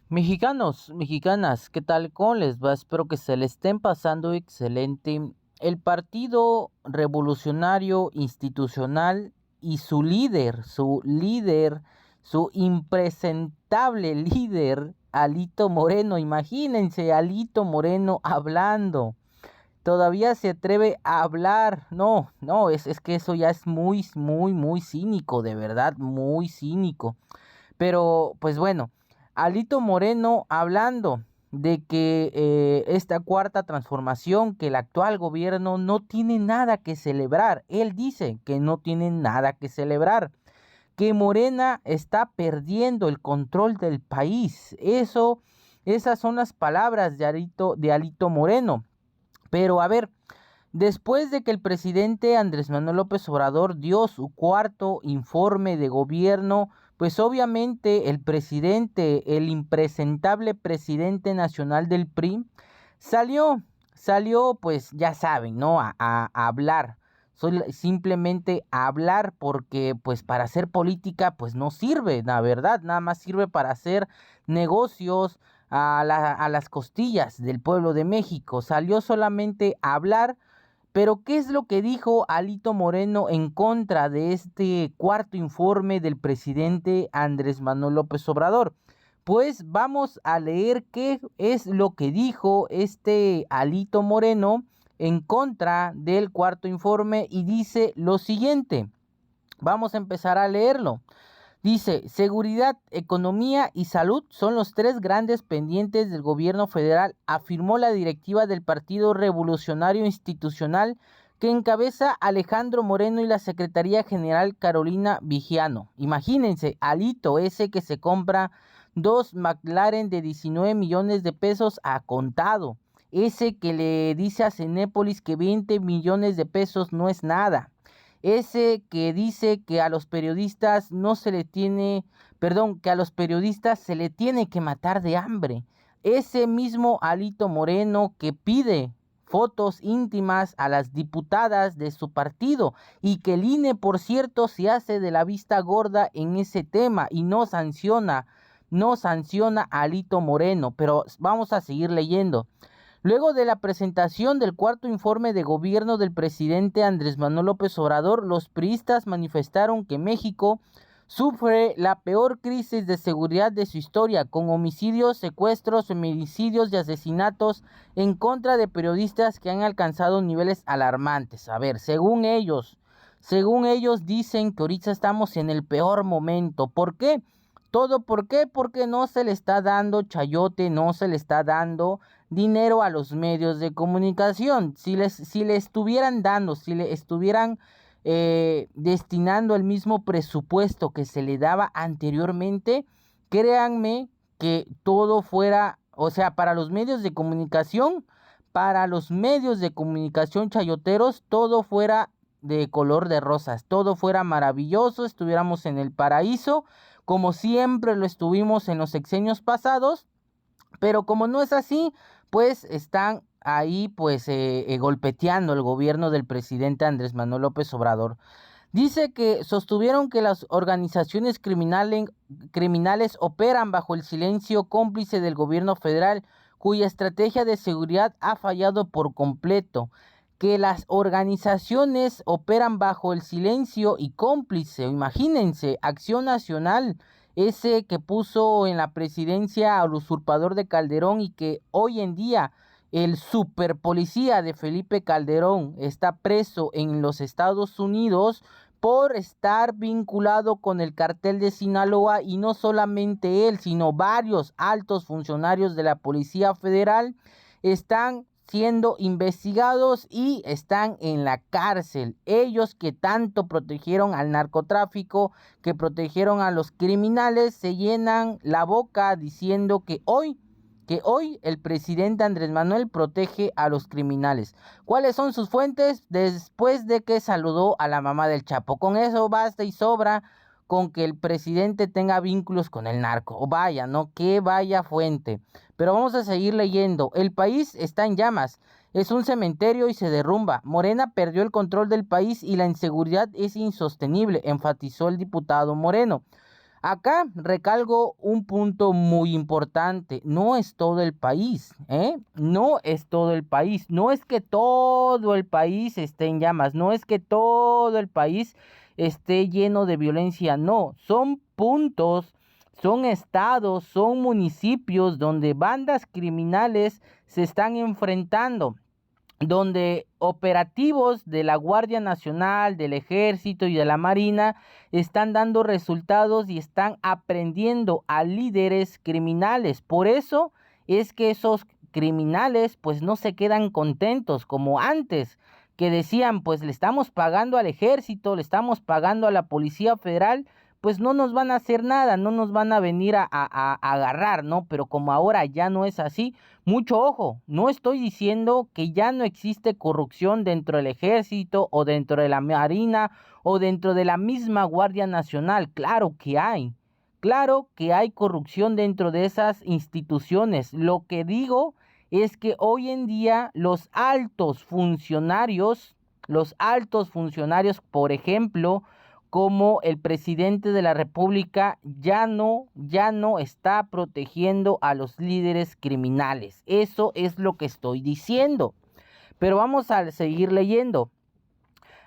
Mexicanos, mexicanas, ¿qué tal? ¿Cómo les va? Espero que se le estén pasando excelente. El Partido Revolucionario Institucional y su impresentable líder, Alito Moreno. Imagínense, Alito Moreno hablando. Todavía se atreve a hablar. No, no, es que eso ya es muy cínico, de verdad, muy cínico. Pero, pues bueno, Alito Moreno hablando de que esta cuarta transformación, que el actual gobierno no tiene nada que celebrar. Él dice que no tiene nada que celebrar, que Morena está perdiendo el control del país. Esas son las palabras de Alito Moreno. Pero a ver, después de que el presidente Andrés Manuel López Obrador dio su cuarto informe de gobierno, pues obviamente el presidente, el impresentable presidente nacional del PRI, salió pues ya saben, ¿no? A hablar. Simplemente a hablar porque pues para hacer política pues no sirve, la verdad, nada más sirve para hacer negocios a las costillas del pueblo de México. Salió solamente a hablar. Pero ¿qué es lo que dijo Alito Moreno en contra de este cuarto informe del presidente Andrés Manuel López Obrador? Pues vamos a leer qué es lo que dijo este Alito Moreno en contra del cuarto informe y dice lo siguiente. Vamos a empezar a leerlo. Dice, seguridad, economía y salud son los tres grandes pendientes del gobierno federal, afirmó la directiva del Partido Revolucionario Institucional que encabeza Alejandro Moreno y la Secretaría General Carolina Vigiano. Imagínense, Alito, ese que se compra dos McLaren de 19 millones de pesos a contado, ese que le dice a Cinépolis que 20 millones de pesos no es nada. Ese que dice que a los periodistas no se le tiene, perdón, que a los periodistas se le tiene que matar de hambre. Ese mismo Alito Moreno que pide fotos íntimas a las diputadas de su partido y que el INE, por cierto, se hace de la vista gorda en ese tema y no sanciona a Alito Moreno, pero vamos a seguir leyendo. Luego de la presentación del cuarto informe de gobierno del presidente Andrés Manuel López Obrador, los priistas manifestaron que México sufre la peor crisis de seguridad de su historia, con homicidios, secuestros, feminicidios y asesinatos en contra de periodistas que han alcanzado niveles alarmantes. A ver, según ellos dicen que ahorita estamos en el peor momento. ¿Por qué? ¿Por qué? Porque no se le está dando chayote, no se le está dando dinero a los medios de comunicación. Si le estuvieran dando, si le estuvieran destinando el mismo presupuesto que se le daba anteriormente, créanme que todo fuera, o sea, para los medios de comunicación chayoteros, todo fuera de color de rosas, todo fuera maravilloso, estuviéramos en el paraíso, como siempre lo estuvimos en los sexenios pasados. Pero como no es así, pues están ahí pues golpeteando el gobierno del presidente Andrés Manuel López Obrador. Dice que sostuvieron que las organizaciones criminales operan bajo el silencio cómplice del gobierno federal, cuya estrategia de seguridad ha fallado por completo. Que las organizaciones operan bajo el silencio y cómplice, imagínense, Acción Nacional, ese que puso en la presidencia al usurpador de Calderón y que hoy en día el super policía de Felipe Calderón está preso en los Estados Unidos por estar vinculado con el cartel de Sinaloa, y no solamente él, sino varios altos funcionarios de la Policía Federal están siendo investigados y están en la cárcel. Ellos que tanto protegieron al narcotráfico, que protegieron a los criminales, se llenan la boca diciendo que hoy el presidente Andrés Manuel protege a los criminales. ¿Cuáles son sus fuentes? Después de que saludó a la mamá del Chapo. Con eso basta y sobra con que el presidente tenga vínculos con el narco. O vaya, ¿no? Que vaya fuente. Pero vamos a seguir leyendo. El país está en llamas. Es un cementerio y se derrumba. Morena perdió el control del país y la inseguridad es insostenible, enfatizó el diputado Moreno. Acá recalco un punto muy importante, no es todo el país, no es todo el país, no es que todo el país esté en llamas, no es que todo el país esté lleno de violencia, no, son puntos, son estados, son municipios donde bandas criminales se están enfrentando, donde operativos de la Guardia Nacional, del Ejército y de la Marina están dando resultados y están aprendiendo a líderes criminales. Por eso es que esos criminales pues no se quedan contentos como antes, que decían pues le estamos pagando al Ejército, le estamos pagando a la Policía Federal, pues no nos van a hacer nada, no nos van a venir a agarrar, ¿no? Pero como ahora ya no es así, mucho ojo, no estoy diciendo que ya no existe corrupción dentro del Ejército o dentro de la Marina o dentro de la misma Guardia Nacional. Claro que hay corrupción dentro de esas instituciones. Lo que digo es que hoy en día los altos funcionarios, por ejemplo, como el presidente de la República ya no está protegiendo a los líderes criminales. Eso es lo que estoy diciendo. Pero vamos a seguir leyendo.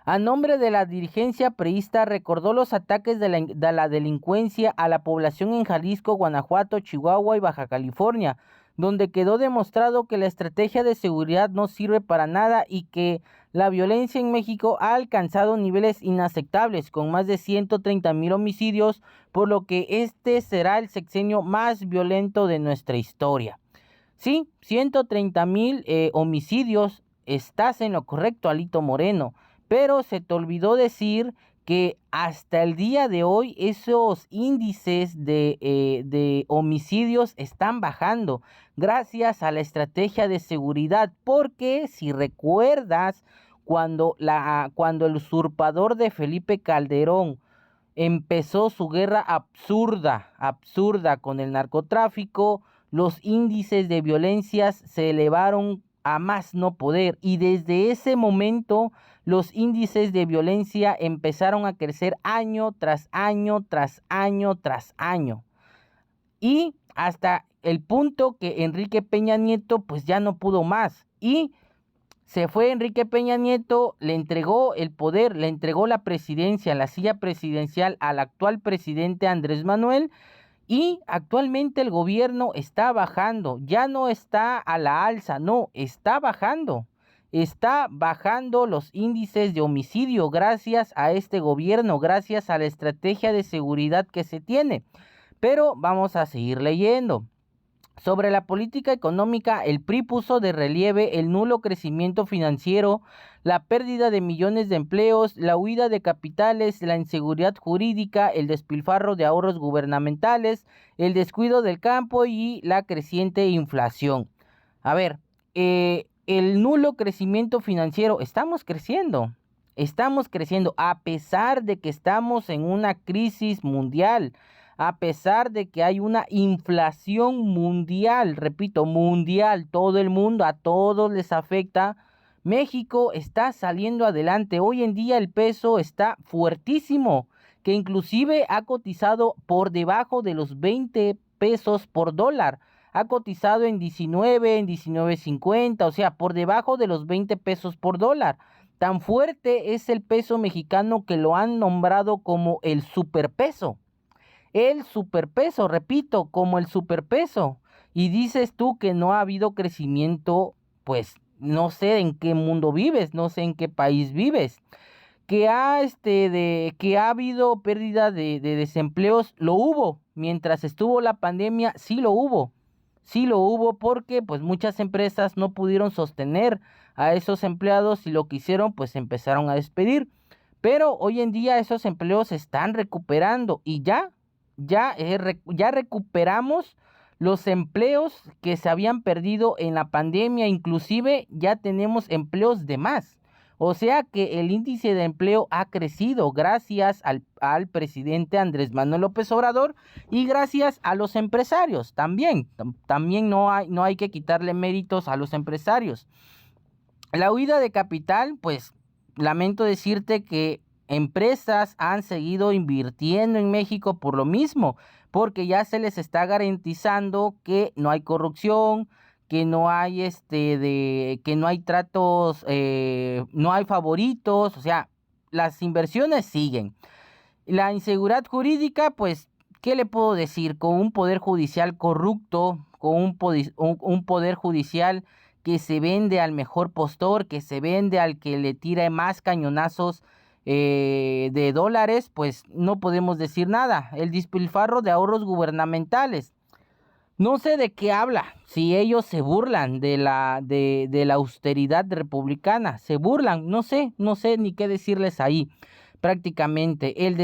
A nombre de la dirigencia priista recordó los ataques de la delincuencia a la población en Jalisco, Guanajuato, Chihuahua y Baja California, donde quedó demostrado que la estrategia de seguridad no sirve para nada y que la violencia en México ha alcanzado niveles inaceptables, con más de 130,000 homicidios, por lo que este será el sexenio más violento de nuestra historia. Sí, 130,000 homicidios, estás en lo correcto, Alito Moreno, pero se te olvidó decir que hasta el día de hoy esos índices de homicidios están bajando gracias a la estrategia de seguridad, porque si recuerdas cuando el usurpador de Felipe Calderón empezó su guerra absurda con el narcotráfico, los índices de violencia se elevaron a más no poder, y desde ese momento los índices de violencia empezaron a crecer año tras año, tras año, tras año. Y hasta el punto que Enrique Peña Nieto pues ya no pudo más. Y se fue Enrique Peña Nieto, le entregó el poder, le entregó la presidencia, la silla presidencial al actual presidente Andrés Manuel, y actualmente el gobierno está bajando, ya no está a la alza, no, está bajando los índices de homicidio gracias a este gobierno, gracias a la estrategia de seguridad que se tiene. Pero vamos a seguir leyendo. Sobre la política económica, el PRI puso de relieve el nulo crecimiento financiero, la pérdida de millones de empleos, la huida de capitales, la inseguridad jurídica, el despilfarro de ahorros gubernamentales, el descuido del campo y la creciente inflación. A ver, el nulo crecimiento financiero, estamos creciendo a pesar de que estamos en una crisis mundial, a pesar de que hay una inflación mundial, repito, mundial, todo el mundo, a todos les afecta. México está saliendo adelante. Hoy en día el peso está fuertísimo, que inclusive ha cotizado por debajo de los 20 pesos por dólar. Ha cotizado en 19.50, o sea, por debajo de los 20 pesos por dólar. Tan fuerte es el peso mexicano que lo han nombrado como el superpeso. El superpeso, repito, como el superpeso. Y dices tú que no ha habido crecimiento, pues no sé en qué mundo vives, no sé en qué país vives. Que ha habido pérdida de desempleos, lo hubo. Mientras estuvo la pandemia, sí lo hubo. Sí lo hubo porque pues muchas empresas no pudieron sostener a esos empleados, y lo que hicieron pues empezaron a despedir. Pero hoy en día esos empleos se están recuperando y ya recuperamos los empleos que se habían perdido en la pandemia, inclusive ya tenemos empleos de más. O sea que el índice de empleo ha crecido gracias al presidente Andrés Manuel López Obrador y gracias a los empresarios también. También no hay que quitarle méritos a los empresarios. La huida de capital, pues lamento decirte que empresas han seguido invirtiendo en México por lo mismo, porque ya se les está garantizando que no hay corrupción, que no hay que no hay tratos, no hay favoritos, o sea, las inversiones siguen. La inseguridad jurídica, pues, ¿qué le puedo decir? Con un poder judicial corrupto, con un poder judicial que se vende al mejor postor, que se vende al que le tira más cañonazos de dólares, pues no podemos decir nada. El despilfarro de ahorros gubernamentales. No sé de qué habla, si ellos se burlan de la austeridad republicana, se burlan, no sé ni qué decirles ahí. Prácticamente, el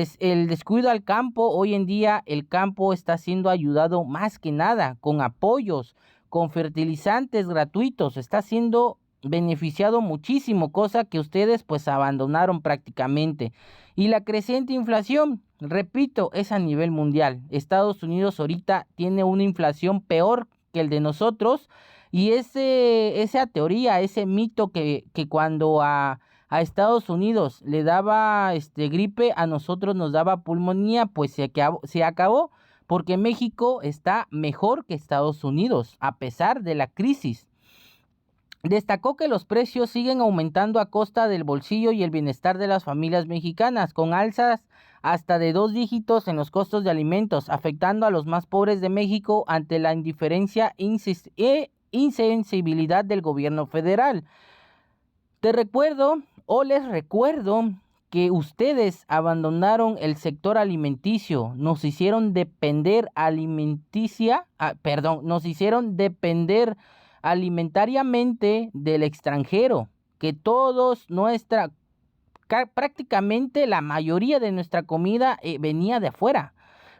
descuido al campo, hoy en día el campo está siendo ayudado más que nada, con apoyos, con fertilizantes gratuitos, está siendo beneficiado muchísimo, cosa que ustedes pues abandonaron prácticamente. Y la creciente inflación, repito, es a nivel mundial. Estados Unidos ahorita tiene una inflación peor que el de nosotros, y esa teoría, ese mito que cuando a Estados Unidos le daba gripe, a nosotros nos daba pulmonía, pues se acabó, porque México está mejor que Estados Unidos, a pesar de la crisis. Destacó que los precios siguen aumentando a costa del bolsillo y el bienestar de las familias mexicanas, con alzas hasta de 2 dígitos en los costos de alimentos, afectando a los más pobres de México ante la indiferencia e insensibilidad del gobierno federal. Les recuerdo que ustedes abandonaron el sector alimenticio, nos hicieron depender nos hicieron depender alimentariamente del extranjero, que prácticamente la mayoría de nuestra comida venía de afuera,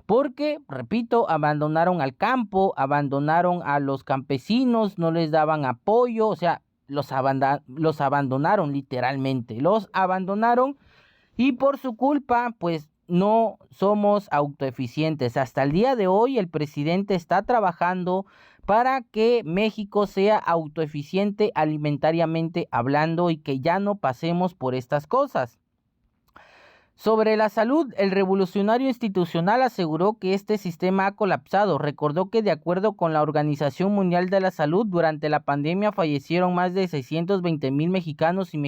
porque, repito, abandonaron al campo, abandonaron a los campesinos, no les daban apoyo, o sea, los abandonaron literalmente, los abandonaron, y por su culpa, pues no somos autoeficientes. Hasta el día de hoy el presidente está trabajando para que México sea autoeficiente alimentariamente hablando y que ya no pasemos por estas cosas. Sobre la salud, el revolucionario institucional aseguró que este sistema ha colapsado. Recordó que de acuerdo con la Organización Mundial de la Salud, durante la pandemia fallecieron más de 620,000 mexicanas y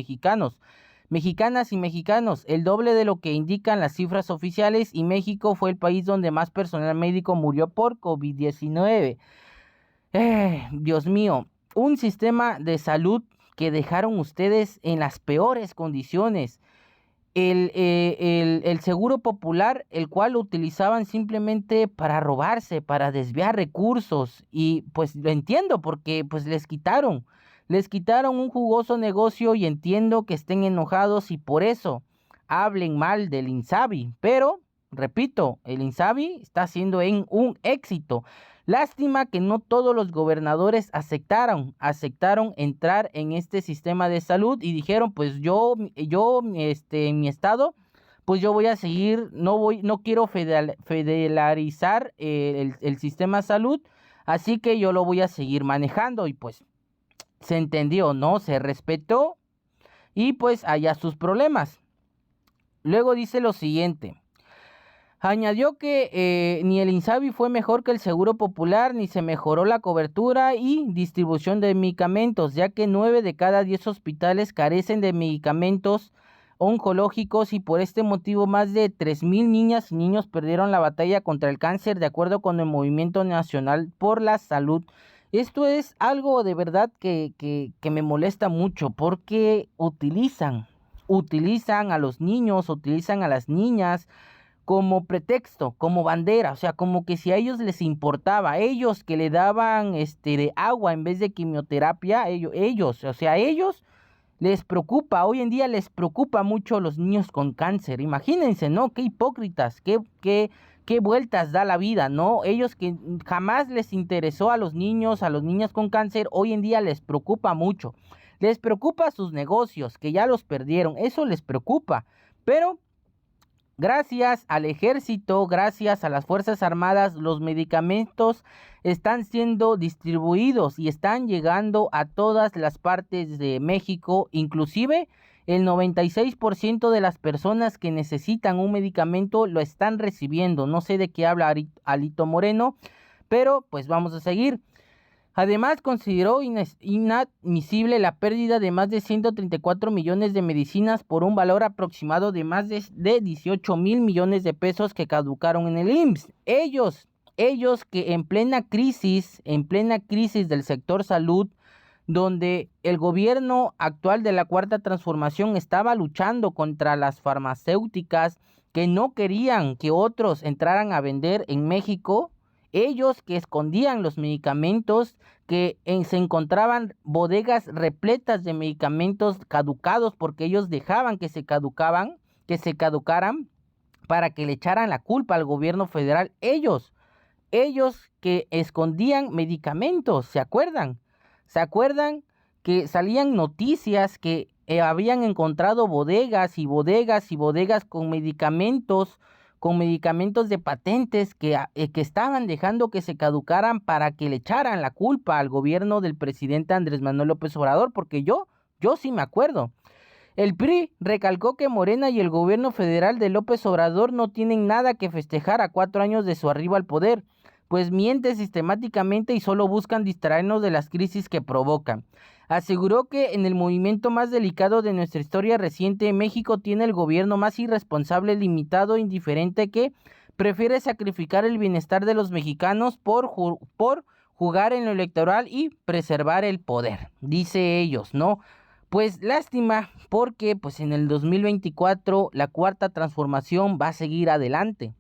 mexicanos, el doble de lo que indican las cifras oficiales, y México fue el país donde más personal médico murió por COVID-19. Dios mío, un sistema de salud que dejaron ustedes en las peores condiciones. El seguro popular, el cual lo utilizaban simplemente para robarse, para desviar recursos, y pues lo entiendo porque pues les quitaron un jugoso negocio, y entiendo que estén enojados y por eso hablen mal del INSABI, pero repito, el INSABI está siendo un éxito. Lástima que no todos los gobernadores aceptaron entrar en este sistema de salud y dijeron, pues en mi estado, pues yo voy a seguir, no quiero federalizar el sistema de salud, así que yo lo voy a seguir manejando, y pues se entendió, ¿no? Se respetó, y pues allá sus problemas. Luego dice lo siguiente. Añadió que ni el INSABI fue mejor que el Seguro Popular, ni se mejoró la cobertura y distribución de medicamentos, ya que 9 de cada 10 hospitales carecen de medicamentos oncológicos, y por este motivo más de 3,000 niñas y niños perdieron la batalla contra el cáncer, de acuerdo con el Movimiento Nacional por la Salud. Esto es algo de verdad que me molesta mucho, porque utilizan a los niños, utilizan a las niñas como pretexto, como bandera, o sea, como que si a ellos les importaba, ellos que le daban de agua en vez de quimioterapia, ellos les preocupa, hoy en día les preocupa mucho los niños con cáncer. Imagínense, ¿no? Qué hipócritas, qué vueltas da la vida, ¿no? Ellos que jamás les interesó a los niños, a las niñas con cáncer, hoy en día les preocupa mucho. Les preocupa sus negocios, que ya los perdieron, eso les preocupa, pero gracias al ejército, gracias a las Fuerzas Armadas, los medicamentos están siendo distribuidos y están llegando a todas las partes de México, inclusive El 96% de las personas que necesitan un medicamento lo están recibiendo. No sé de qué habla Alito Moreno, pero pues vamos a seguir. Además, consideró inadmisible la pérdida de más de 134 millones de medicinas por un valor aproximado de más de 18 mil millones de pesos que caducaron en el IMSS. Ellos que en plena crisis del sector salud, donde el gobierno actual de la Cuarta Transformación estaba luchando contra las farmacéuticas que no querían que otros entraran a vender en México, ellos que escondían los medicamentos, que se encontraban bodegas repletas de medicamentos caducados porque ellos dejaban que se caducaran para que le echaran la culpa al gobierno federal. Ellos que escondían medicamentos, ¿se acuerdan? ¿Se acuerdan que salían noticias que habían encontrado bodegas y bodegas y bodegas con medicamentos de patentes que estaban dejando que se caducaran para que le echaran la culpa al gobierno del presidente Andrés Manuel López Obrador? Porque yo sí me acuerdo. El PRI recalcó que Morena y el gobierno federal de López Obrador no tienen nada que festejar a 4 años de su arribo al poder, pues mienten sistemáticamente y solo buscan distraernos de las crisis que provocan. Aseguró que en el movimiento más delicado de nuestra historia reciente, México tiene el gobierno más irresponsable, limitado e indiferente, que prefiere sacrificar el bienestar de los mexicanos por jugar en lo electoral y preservar el poder, dice ellos, ¿no? Pues lástima, porque pues en el 2024 la Cuarta Transformación va a seguir adelante.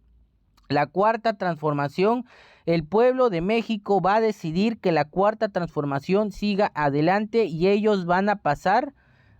La Cuarta Transformación, el pueblo de México va a decidir que la Cuarta Transformación siga adelante y ellos van a pasar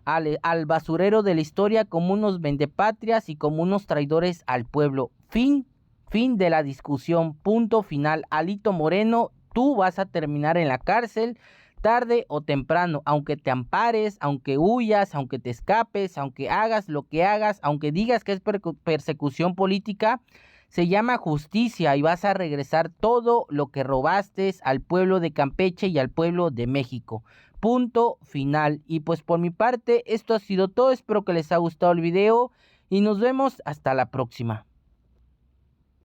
al basurero de la historia como unos vendepatrias y como unos traidores al pueblo. Fin de la discusión, punto final. Alito Moreno, tú vas a terminar en la cárcel tarde o temprano, aunque te ampares, aunque huyas, aunque te escapes, aunque hagas lo que hagas, aunque digas que es persecución política, se llama justicia y vas a regresar todo lo que robaste al pueblo de Campeche y al pueblo de México. Punto final. Y pues por mi parte, esto ha sido todo. Espero que les haya gustado el video y nos vemos hasta la próxima.